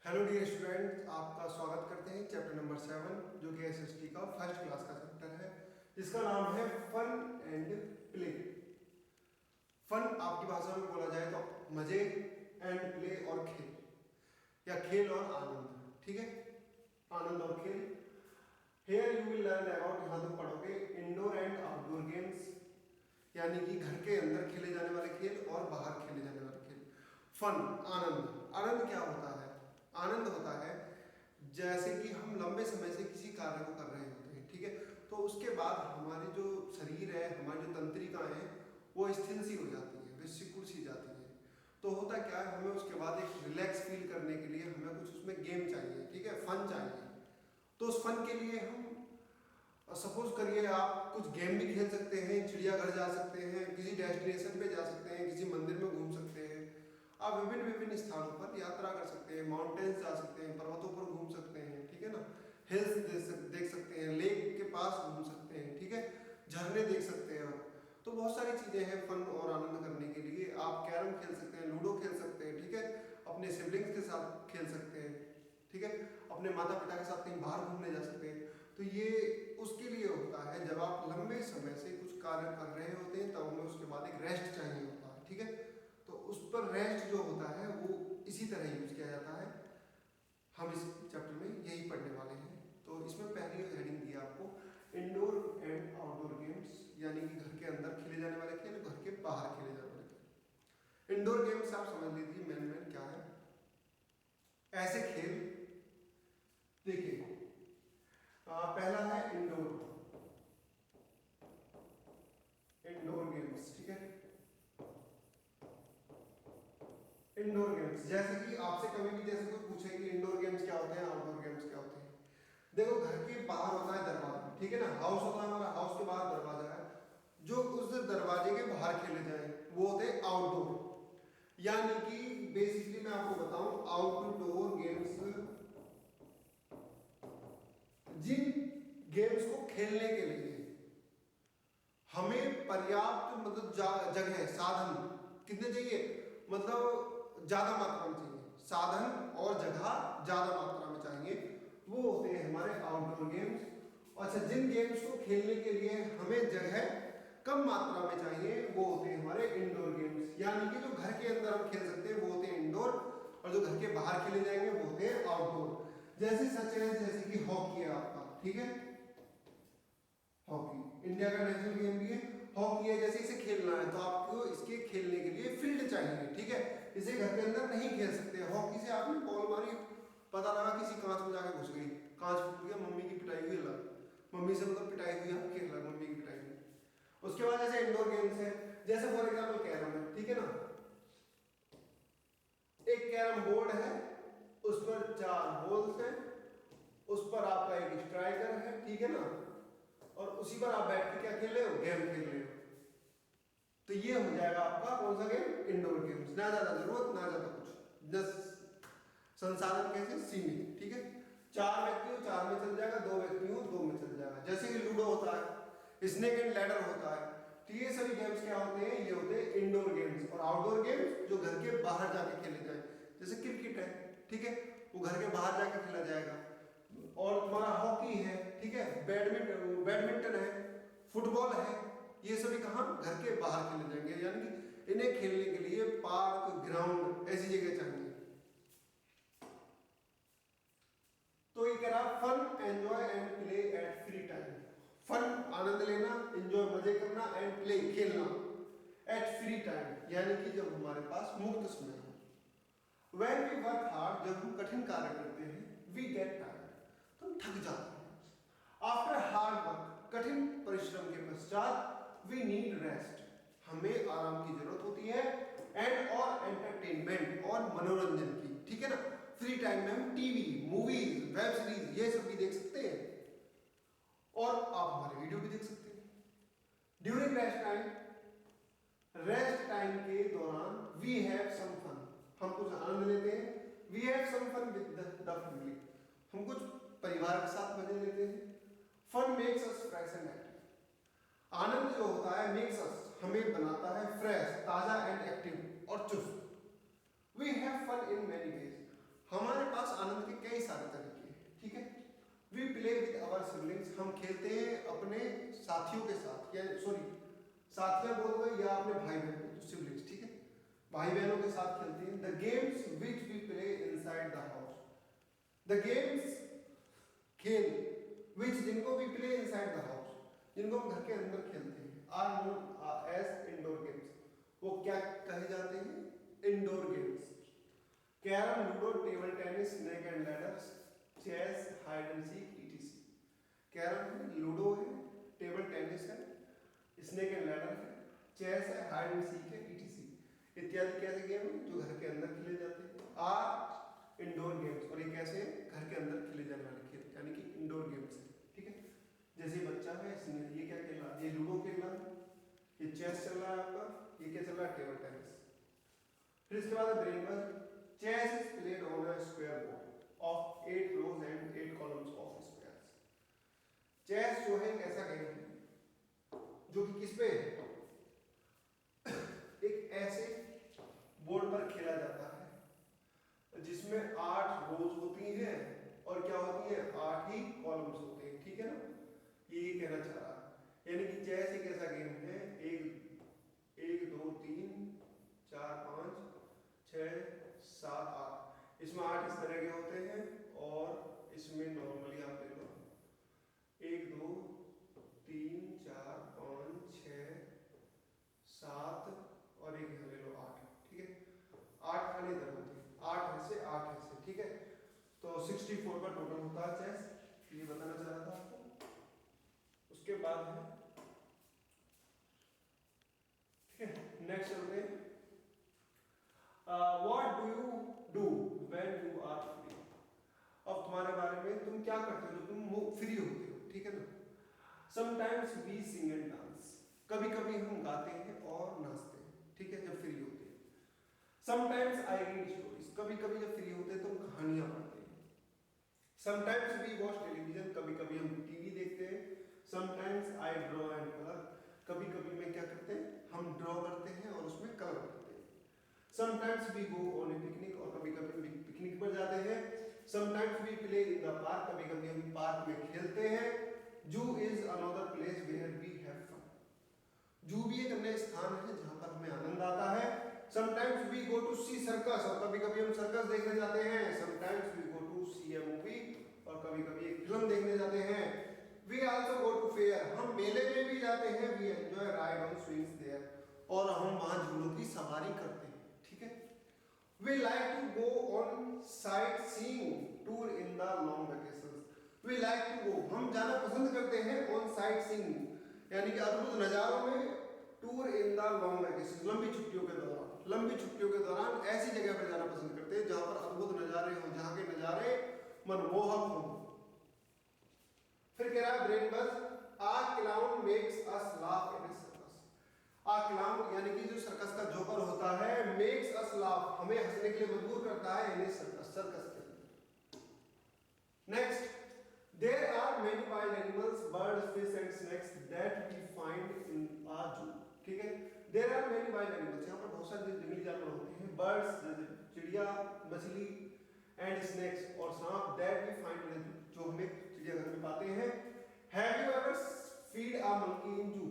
Hello dear student, आपका स्वागत करते हैं चैप्टर नंबर 7 जो कि एसएसटी का फर्स्ट क्लास का चैप्टर है जिसका नाम है फन एंड प्ले। फन आपकी भाषा में बोला जाए तो मजे, एंड प्ले और खेल या खेल और आनंद। ठीक है, आनंद और खेल। Here you will learn about, यहाँ तुम पढ़ोगे इंडोर एंड आउटडोर गेम्स, यानी कि घर के अंदर खेले जाने वाले खेल और बाहर खेले जाने वाले खेल। फन, आनंद। आनंद क्या होता है? आनंद होता है जैसे कि हम लंबे समय से किसी कार्य को कर रहे होते हैं, ठीक है, तो उसके बाद हमारी जो शरीर है, हमारी जो तंत्रिकाएं हैं वो स्थिर सी हो जाती है, वे सिकुड़ सी जाती है। तो होता क्या है, हमें उसके बाद एक रिलैक्स फील करने के लिए हमें कुछ उसमें गेम चाहिए, ठीक है, फन चाहिए। तो उस फन के लिए हम सपोज करिए आप कुछ गेम भी खेल सकते हैं, चिड़ियाघर जा सकते हैं, किसी डेस्टिनेशन पे जा सकते हैं, किसी मंदिर में घूम सकते हैं, आप विभिन्न विभिन्न स्थानों पर यात्रा कर सकते हैं, माउंटेन्स जा सकते हैं, पर्वतों पर घूम सकते हैं, ठीक है ना, हिल्स देख सकते हैं, लेक के पास घूम सकते हैं, ठीक है, झरने देख सकते हैं आप। तो बहुत सारी चीजें हैं फन और आनंद करने के लिए। आप कैरम खेल सकते हैं, लूडो खेल सकते हैं, ठीक है, अपने सिबलिंग्स के साथ खेल सकते हैं, ठीक है, अपने माता पिता के साथ कहीं बाहर घूमने जा सकते हैं। तो ये उसके लिए होता है जब आप लंबे समय से कुछ कार्य कर रहे होते हैं, तब हमें उसके बाद एक रेस्ट चाहिए होता है, ठीक है। तो उस पर रेस्ट जो होता है वो इसी तरह यूज किया जाता है। हम इस चैप्टर में यही पढ़ने वाले हैं। तो इसमें पहली हेडिंग दी है आपको इंडोर एंड आउटडोर गेम्स, यानी कि घर के अंदर खेले जाने वाले खेल, घर के बाहर खेले जाने वाले खेल। इंडोर गेम्स आप समझ लीजिए मेन क्या है। ऐसे खेल देखिए, पहला है इंडोर गेम्स, ठीक है। इंडोर गेम्स जैसे कि आपसे कभी भी जैसे कोई पूछे कि इंडोर गेम्स क्या होते हैं, आउटडोर गेम्स क्या होते हैं। देखो, घर के बाहर होता है दरवाजा, ठीक है ना, हाउस होता है हमारा, हाउस के बाहर दरवाजा है, जो उस दरवाजे के बाहर खेले जाए वो होते हैं आउटडोर। यानी कि बेसिकली मैं आपको बताऊं, आउटडोर गेम्स जिन गेम्स को खेलने के लिए हमें पर्याप्त मतलब जगह, साधन कितने चाहिए, मतलब ज्यादा मात्रा में चाहिए, साधन और जगह ज्यादा मात्रा में चाहिए, वो होते हैं हमारे आउटडोर गेम्स। अच्छा, जिन गेम्स को खेलने के लिए हमें जगह कम मात्रा में चाहिए वो होते हैं हमारे इंडोर गेम्स। यानी कि जो घर के अंदर हम खेल सकते हैं वो होते हैं इंडोर, और जो घर के बाहर खेले जाएंगे वो होते हैं आउटडोर। जैसे सच है, जैसे कि हॉकी है आपका, ठीक है, हॉकी इंडिया का नेशनल गेम भी है, हॉकी है। जैसे इसे खेलना है तो आपको इसके खेलने के लिए फील्ड चाहिए, ठीक है, इसे घर के अंदर नहीं खेल सकते। हॉकी से आपने बॉल मारी, पता लगा किसी कांच में जाकर घुस गई, कांच फूट गया, मम्मी की पिटाई हुई, लग मम्मी से मतलब पिटाई हुई, आपकी लग मम्मी की पिटाई हुई। उसके बाद जैसे इंडोर गेम्स है, जैसे फॉर एग्जाम्पल कैरम है, ठीक है ना, एक कैरम बोर्ड है, उस पर 4 होल्स है, उस पर आपका एक स्ट्राइकर है, ठीक है ना, और उसी पर आप बैठ के क्या खेल रहे हो, गेम खेल रहे हो। तो ये हो जाएगा आपका कौन सा गेम, इंडोर गेम्स। ना ज्यादा जरूरत ना ज्यादा कुछ, बस संसाधन कैसे सीमित, ठीक है, 4 व्यक्ति हो 4 में चल जाएगा, 2 व्यक्ति हो 2 में चल जाएगा। जैसे कि लूडो होता है, स्नेक एंड लैडर होता है। तो ये सभी गेम्स क्या होते हैं, ये होते हैं इंडोर गेम्स। और आउटडोर गेम्स जो घर के बाहर जाके खेले जाए, जैसे क्रिकेट है, ठीक है, वो घर के बाहर जाके खेला जाएगा। और तुम्हारा हॉकी है, ठीक है, बैडमिंटन है, फुटबॉल है, ये सभी कहाँ, घर के बाहर खेले जाएंगे। यानी कि इन्हें खेलने के लिए पार्क, ग्राउंड, ऐसी जगह चाहिए। तो ये कह रहा fun, enjoy and play at free time. Fun आनंद लेना, एंजॉय मजे करना, एंड प्ले खेलना एट फ्री टाइम, यानी कि जब हमारे पास मुक्त समय हो। When we work hard, जब हम कठिन कार्य करते हैं, we get tired, तो हम थक जाते हैं। After hard work, कठिन परिश्रम के पश्चात we need rest, हमें आराम की जरूरत होती है, एंड और एंटरटेनमेंट, और मनोरंजन की, ठीक है ना। फ्री टाइम में हम टीवी, मूवीज, वेब सीरीज ये सब भी देख सकते हैं, और आप हमारे वीडियो भी देख सकते हैं। ड्यूरिंग रेस्ट टाइम के दौरान वी हैव सम फन, हम कुछ आनंद लेते हैं। We have some fun with the family, हम कुछ परिवार के साथ मजे लेते हैं। Fun makes us fresh and active, आनंद जो होता है मेक्स अस, हमें बनाता है फ्रेश, ताजा एंड एक्टिव और चुस्त। We have fun in many ways, हमारे पास आवर सिबलिंग्स, हम खेलते हैं अपने साथियों के साथ, या सॉरी साथियां बोल गए या अपने भाई बहनों, तो सिबलिंग्स, ठीक है, भाई बहनों के साथ खेलते हैं। The games which we play inside the house, the games खेल विच जिनको we play inside the house, जिनको हम घर के अंदर खेलते हैं, are known as indoor games, वो क्या कहे जाते हैं? Indoor games. Carrom, ludo, table tennis, snake and ladder, chess, hide and seek, etc. Carrom है, लूडो है, टेबल टेनिस है, स्नेक एंड लैडर है, चेस है, हाइड एंड सीक है, ईटीसी इत्यादि कैसे गेम हैं जो घर के अंदर खेले जाते हैं, आर इंडोर गेम्स, और ये कैसे घर के अंदर खेले जाने वाले खेल यानी कि इंडोर गेम्स है, ठीक है। जैसे बच्चा है, इसने ये क्या खेल रहा है? ये लूडो खेल रहा है, ये चेस चल रहा है आपका, ये क्या चल रहा है? Table tennis. फिर इसके बाद ब्रेन पर chess is played on a square board of 8 rows and 8 columns of squares। Chess जो है एक ऐसा गेम है जो कि किस पे है? एक ऐसे बोर्ड पर खेला जाता है जिसमें 8 रोज होती हैं और क्या होती है? 8 ही कॉलम्स होते हैं, ठीक है ना। ये कहना चाह रहा है, यानी कि चेस एक ऐसा गेम है, 1 2 3 4 5 6 7 8, इसमें 8 इस तरह के होते हैं, और इसमें नॉर्मली आप ले लो 1 2 3 4 5 6 7 और एक यहाँ ले लो 8, ठीक है। 8 खाने इधर होते हैं, 8 ऐसे 8 ऐसे, ठीक है। तो 64 का टोटल होता है चेस, ये बताना चाह रहा था आपको। उसके बाद है, ठीक है, नेक्स्ट चलते हैं। What do you do when you are free? अब तुम्हारे बारे में, तुम क्या करते हो जब तुम फ्री होते हो, ठीक है ना। Sometimes we sing and dance, कभी कभी हम गाते हैं और नाचते हैं, ठीक है, जब फ्री होते हैं। Sometimes I read stories, कभी कभी जब फ्री होते हैं तो हम कहानियां पढ़ते हैं। Sometimes we watch television, कभी कभी हम टीवी देखते हैं। Sometimes I draw and color, कभी कभी में क्या करते हैं? हम ड्रॉ करते हैं और उसमें कलर करते हैं। Sometimes we go on a picnic, और कभी कभी हम पिकनिक पर जाते हैं। Sometimes we play in the park, कभी कभी हम पार्क में खेलते हैं। Zoo is another place where we have fun, जू भी एक अन्य स्थान है जहां पर हमें आनंद आता है। Sometimes we go to see circus, और कभी कभी हम सर्कस देखने जाते हैं। Sometimes we go to see a movie, और कभी कभी एक फिल्म देखने जाते हैं। We also go to fair, हम मेले में भी जाते हैं। We enjoy ride on swings there, और हम वहां झूलों की सवारी करते हैं, ठीक है। We like to go on sightseeing tour in the long vacations, we like to go, हम जाना पसंद करते हैं on sightseeing यानी कि अद्भुत नज़ारों में, tour in the long vacation, लंबी छुट्टियों के दौरान, लंबी छुट्टियों के दौरान ऐसी जगह पर जाना पसंद करते हैं जहां पर अद्भुत नज़ारे हों, जहां के नज़ारे मनमोहक हों। फिर कह रहा है brain buzz, a clown makes us laugh in a circus, a clown यानी कि जो सर्कस का जोकर होता है, मेक्स अस लाफ, हमें हंसने के लिए मजबूर करता है, इन ए सर्कस, सर्कस के अंदर। Next, there are many wild animals, birds, fish and snakes that we find in a zoo, ठीक है। there are many wild animals, यहाँ पर बहुत सारे जंगली जानवर होते हैं, birds चिड़िया, मछली, and snakes और सांप, that we find in a zoo, जो हमें चिड़ियाघर में पाते हैं। have you ever feed a monkey in zoo,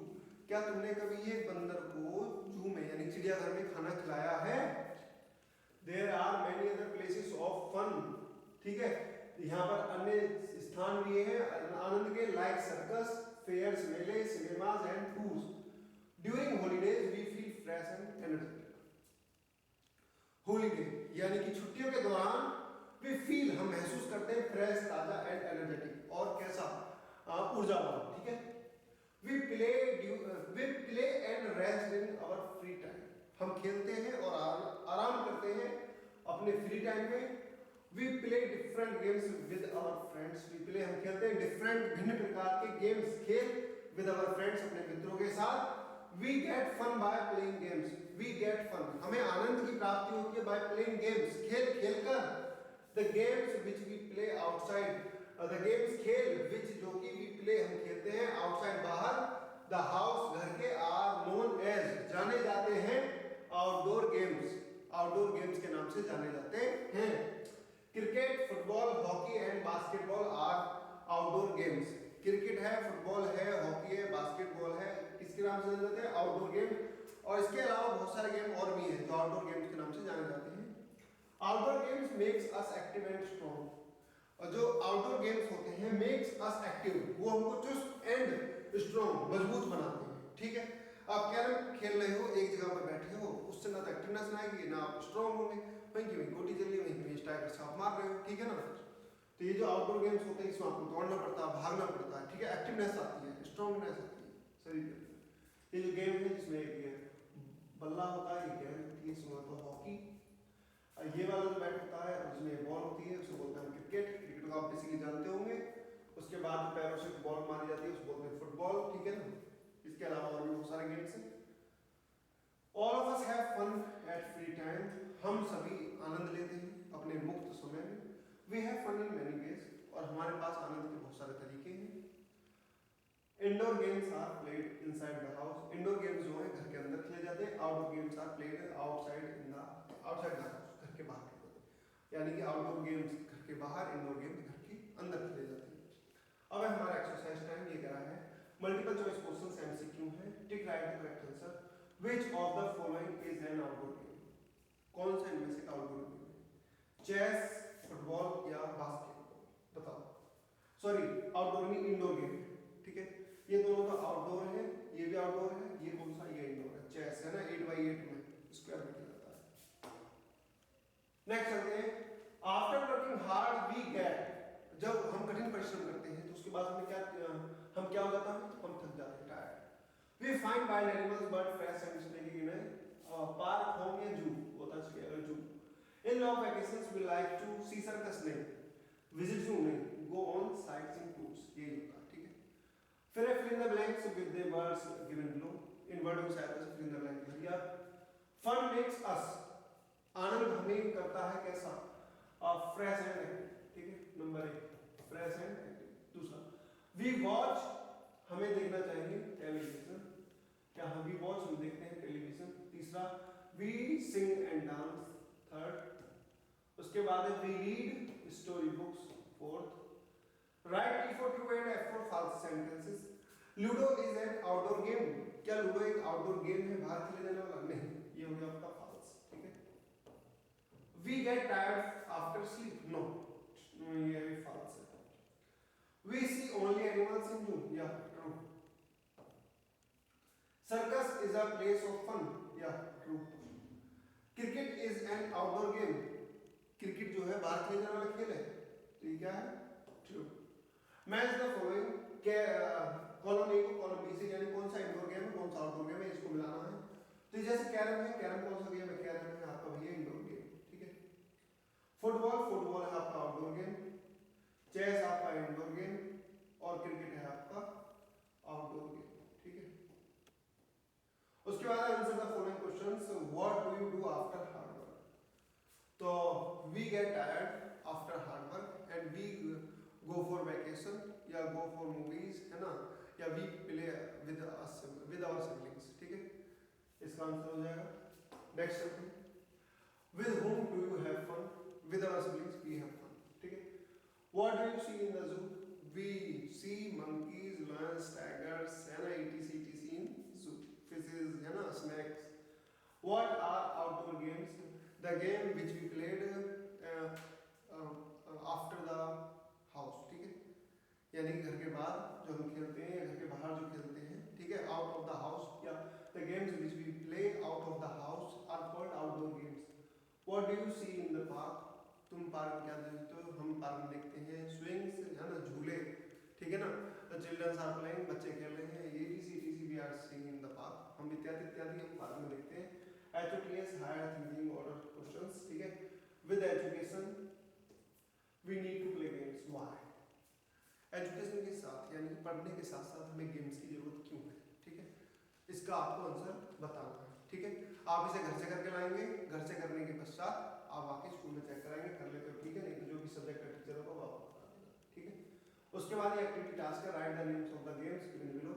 क्या तुमने कभी एक बंदर को जू में यानी चिड़ियाघर में खाना खिलाया है। there are many other places of fun, ठीक है, यहाँ पर अन्य स्थान भी हैं आनंद के, लाइक सर्कस, फेयर्स, मेले, cinemas and tours. During holidays we feel fresh and energetic, holiday यानी कि छुट्टियों के दौरान वी फील, हम महसूस करते हैं फ्रेश, ताजा एंड एनर्जेटिक, और कैसा? ऊर्जावान, ठीक है। We play and rest in our free time, हम खेलते हैं और आराम करते हैं अपने फ्री टाइम में। We play different games with our friends, we play, हम खेलते हैं different भिन्न प्रकार के games, खेल with our friends, अपने मित्रों के साथ। We get fun by playing games, we get fun, हमें आनंद की प्राप्ति होती है by playing games, खेल खेलकर। The games which we play outside, the games खेल which जो कि we play हम खेलते हैं outside बाहर, the house घर के, are known as जाने जाते हैं outdoor games, outdoor games के नाम से जाने जाते हैं। Cricket, football, hockey and basketball are outdoor games, cricket है, फुटबॉल है, हॉकी है, बास्केटबॉल है, किसके नाम से जाने जाते हैं? Outdoor game. और इसके अलावा बहुत सारे गेम और भी हैं जो आउटडोर गेम्स के नाम से जाने जाते हैं। Outdoor games makes us active and strong. और जो आउटडोर गेम्स होते हैं मेक्स अस एक्टिव, वो हमको चुस्त एंड स्ट्रॉन्ग, मजबूत बनाते हैं। ठीक है, आप कैरम खेल रहे हो, एक जगह पर बैठे हो, उससे ना तो एक्टिवनेस आएगी ना आप स्ट्रॉन्ग होंगे, वहीं की वहीं गोटी चल रही है, वहीं की वहीं स्ट्राइकर से आप मार रहे हो। ठीक है ना, तो ये जो आउटडोर गेम्स होते हैं इसमें आपको दौड़ना पड़ता है, भागना पड़ता है। ठीक है, एक्टिवनेस आती है, स्ट्रॉन्गनेस आती है शरीर के अंदर। ये जो गेम है जिसमें एक बल्ला होता है, ये गेंद होती है, इसमें होता है हॉकी। ये वाला जो बैट होता है उसमें बॉल होती है, उसे बोलते हैं क्रिकेट। क्रिकेट को आप बेसिकली जानते होंगे। उसके बाद जो पैरों से बॉल मारी जाती है उसे बोलते हैं फुटबॉल। ठीक है ना, इसके अलावा और भी बहुत सारे गेम्स हैं। All of us have fun at free time. हम सभी आनंद लेते हैं अपने मुक्त समय में। We have fun in many ways, और हमारे पास आनंद के बहुत सारे तरीके हैं। Indoor games are played inside the house. Indoor games जो है घर के अंदर खेले जाते हैं। Outdoor games are played outside in the outside the house, घर के बाहर खेले जाते हैं। यानी कि आउटडोर गेम्स घर के बाहर, इंडोर गेम्स घर के अंदर खेले जाते हैं। अब हमारा एक्सरसाइज टाइम ये करा है। मल्टीपल चॉइस क्वेश्चंस एमसीक्यू है। टिक right the correct answer. Which of the following is an outdoor game? कौन सा इनमें से आउटडोर गेम है? चेस, फुटबॉल या बास्केटबॉल? बताओ। सॉरी, आउटडोर में इंडोर गेम है। ठीक है, ये दोनों तो आउटडोर है, ये भी आउटडोर है। ये कौन सा? ये इंडोर है। चेस है ना, 8x8 में स्क्वायर में खेला जाता है। नेक्स्ट चलते हैं। After working hard we get. जब हम कठिन परिश्रम करते हैं तो उसके बाद हमें क्या हो जाता है? हम थक जाते हैं, tired. We find wild animals, bird, fresh and snake in park, home या जू होता है, zoo. In long vacations we like to see circus, नहीं, विजिट जू नहीं, गो ऑन साइटसीइंग टूर्स, ये होता है। ठीक है, फिर fill in the blanks with the words given below। In word में सहायता से fill in the blank भर दिया। फन मेक्स अस, आनंद हमें करता है कैसा? Fresh and active. ठीक है, नंबर 1 फ्रेश एंड एक्टिव। दूसरा, वी वॉच, हमें देखना चाहिए टेलीविजन। क्या हम वी वॉच, हम देखते हैं टेलीविजन। तीसरा, we sing and dance. Third, उसके बाद we read story books. Fourth, write T for true and F for false sentences. Ludo is an outdoor game. क्या लूडो एक आउटडोर गेम है, बाहर खेले जाने वाला? नहीं, ये हो गया आपका फॉल्स। ठीक है, we get tired after sleep. No, ये भी फॉल्स है। We see only animals in zoo, या true. Circus is a place of fun, या true. Cricket is an outdoor game. Cricket जो है बाहर खेलने वाला खेल है, तो ये क्या है? True. Match the following, column A को कॉलम बी से, यानी कौन सा इंडोर गेम है कौन सा आउटडोर गेम है, इसको मिलाना है। तो जैसे कैरम है, कैरम कौन सा गेम है? कैरम है आपका भैया इंडोर गेम। ठीक है, फुटबॉल है आपका आउटडोर गेम। चेस आपका इंडोर गेम, और क्रिकेट है आपका आउटडोर गेम। ठीक है, उसके बाद answer the following questions. What do you do after hard work? तो we get tired after hard work and we go for vacation या गो फॉर मूवीज, है ना, या we play with our siblings. ठीक है, इसका आंसर हो जाएगा। नेक्स्ट चलते हैं। With home do you have fun? With our siblings we have fun. ठीक है, what do you see in the zoo? We see monkeys, lions, tigers, है ना, etc इन जू। फिशेस, है ना, snakes. What are outdoor games? The game which we played after the house. ठीक है, यानी कि घर के बाद जो हम खेलते हैं या घर के बाहर जो खेलते हैं। ठीक है, आउट ऑफ द हाउस, या the games which we play out of the house are called outdoor games. What do you see in the park? तुम पार्क में क्या देखते हो? हम पार्क में देखते हैं स्विंग्स, है ना, झूले। ठीक है ना, द चिल्ड्रंस आर प्लेइंग, बच्चे खेल रहे हैं। etc we are seeing in the park, हम इत्यादि इत्यादि हम पार्क में देखते हैं। HOTS higher thinking order questions. ठीक है, with education we need to play games. Why? Education के साथ, यानी पढ़ने के साथ साथ हमें गेम्स की जरूरत क्यों है? ठीक है, इसका आपको आंसर बताना है। ठीक है, आप इसे घर से करके लाएंगे। घर से करने के पश्चात आप आके स्कूल में चेक कराएंगे, कर लेते हो। ठीक है, नहीं तो जो भी सब्जेक्ट का टीचर होगा वो आपको बता देगा। ठीक है, उसके बाद ये एक्टिविटी टास्क है, right the names of the games given below.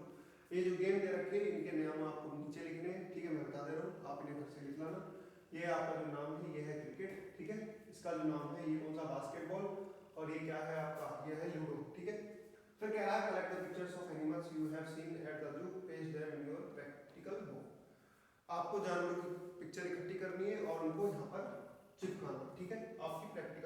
ये जो गेम दे रखे हैं इनके नाम आपको नीचे लिखने हैं। ठीक है, मैं बता दे रहा हूँ, आप इन्हें घर से लिख लाना। ये आपका जो नाम है ये है क्रिकेट। ठीक है, इसका जो नाम है ये कौन सा? बास्केटबॉल। और ये क्या है आपका? ये है लूडो। ठीक है, फिर कह रहा है collect the pictures of animals you have seen at the zoo, paste them in your practical book. आपको जानवरों की पिक्चर इकट्ठी करनी है और उनको यहाँ पर चिपकाना, ठीक है, आपकी प्रैक्टिकल